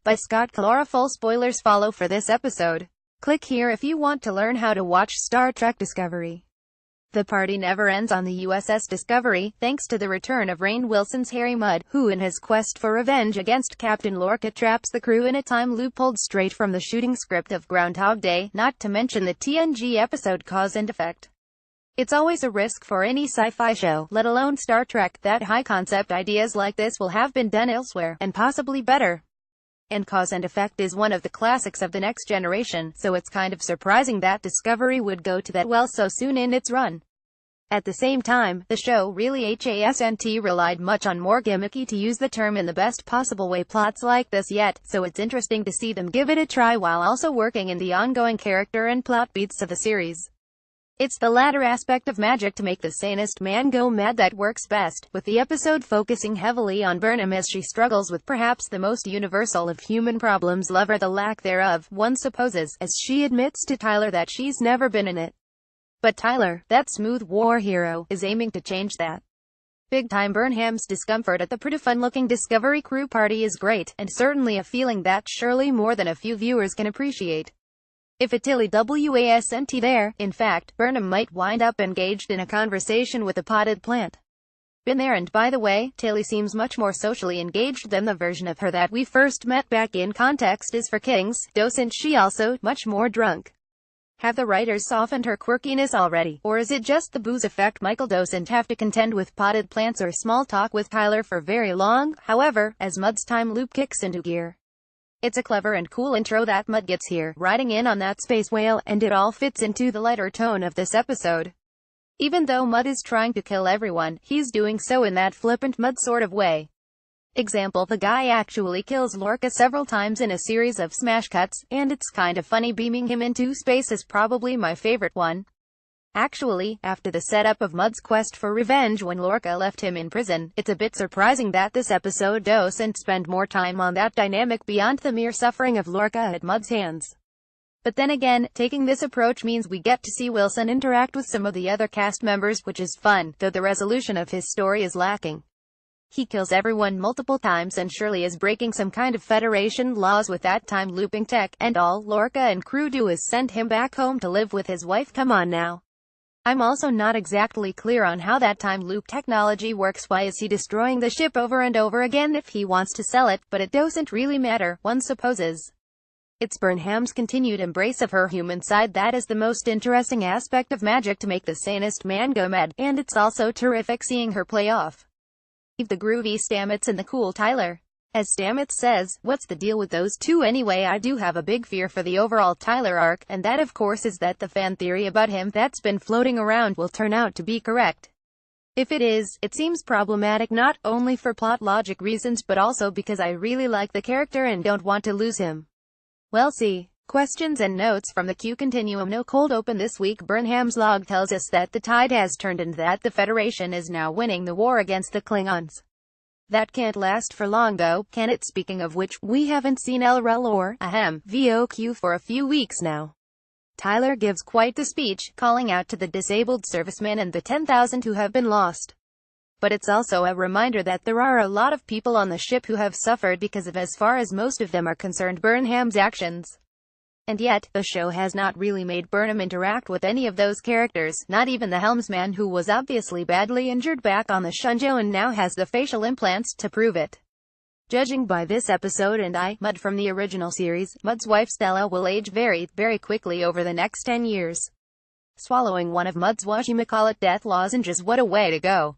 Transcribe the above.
by Scott Kalora. Full spoilers follow for this episode. Click here if you want to learn how to watch Star Trek Discovery. The party never ends on the USS Discovery, thanks to the return of Rainn Wilson's Harry Mudd, who in his quest for revenge against Captain Lorca traps the crew in a time loop pulled straight from the shooting script of Groundhog Day, not to mention the TNG episode Cause and Effect. It's always a risk for any sci-fi show, let alone Star Trek, that high-concept ideas like this will have been done elsewhere, and possibly better. And Cause and Effect is one of the classics of the next generation, so it's kind of surprising that Discovery would go to that well so soon in its run. At the same time, the show really hasn't relied much on more gimmicky, to use the term in the best possible way, plots like this yet, so it's interesting to see them give it a try while also working in the ongoing character and plot beats of the series. It's the latter aspect of magic to make the sanest man go mad that works best, with the episode focusing heavily on Burnham as she struggles with perhaps the most universal of human problems, love or the lack thereof, one supposes, as she admits to Tyler that she's never been in it. But Tyler, that smooth war hero, is aiming to change that. Big time. Burnham's discomfort at the pretty fun-looking Discovery crew party is great, and certainly a feeling that surely more than a few viewers can appreciate. If a Tilly wasn't there, in fact, Burnham might wind up engaged in a conversation with a potted plant. Been there. And by the way, Tilly seems much more socially engaged than the version of her that we first met back in Context is for Kings. Doesn't she also, much more drunk? Have the writers softened her quirkiness already, or is it just the booze effect? Michael doesn't have to contend with potted plants or small talk with Tyler for very long, however, as Mudd's time loop kicks into gear. It's a clever and cool intro that Mudd gets here, riding in on that space whale, and it all fits into the lighter tone of this episode. Even though Mudd is trying to kill everyone, he's doing so in that flippant Mudd sort of way. Example, the guy actually kills Lorca several times in a series of smash cuts, and it's kind of funny. Beaming him into space is probably my favorite one. Actually, after the setup of Mudd's quest for revenge when Lorca left him in prison, it's a bit surprising that this episode doesn't spend more time on that dynamic beyond the mere suffering of Lorca at Mudd's hands. But then again, taking this approach means we get to see Wilson interact with some of the other cast members, which is fun, though the resolution of his story is lacking. He kills everyone multiple times and surely is breaking some kind of Federation laws with that time looping tech, and all Lorca and crew do is send him back home to live with his wife. Come on now. I'm also not exactly clear on how that time loop technology works. Why is he destroying the ship over and over again if he wants to sell it? But it doesn't really matter, one supposes. It's Burnham's continued embrace of her human side that is the most interesting aspect of magic to make the sanest man go mad, and it's also terrific seeing her play off the groovy Stamets and the cool Tyler. As Stamets says, what's the deal with those two anyway? I do have a big fear for the overall Tyler arc, and that of course is that the fan theory about him that's been floating around will turn out to be correct. If it is, it seems problematic not only for plot logic reasons but also because I really like the character and don't want to lose him. Well, see. Questions and notes from the Q Continuum. No cold open this week. Burnham's log tells us that the tide has turned and that the Federation is now winning the war against the Klingons. That can't last for long though, can it? Speaking of which, we haven't seen LREL or, VOQ for a few weeks now. Tyler gives quite the speech, calling out to the disabled servicemen and the 10,000 who have been lost. But it's also a reminder that there are a lot of people on the ship who have suffered because of, as far as most of them are concerned, Burnham's actions. And yet, the show has not really made Burnham interact with any of those characters, not even the helmsman who was obviously badly injured back on the Shunjo and now has the facial implants to prove it. Judging by this episode and Mudd from the original series, Mudd's wife Stella will age very, very quickly over the next 10 years. Swallowing one of Mudd's whatchamacallit death lozenges, what a way to go.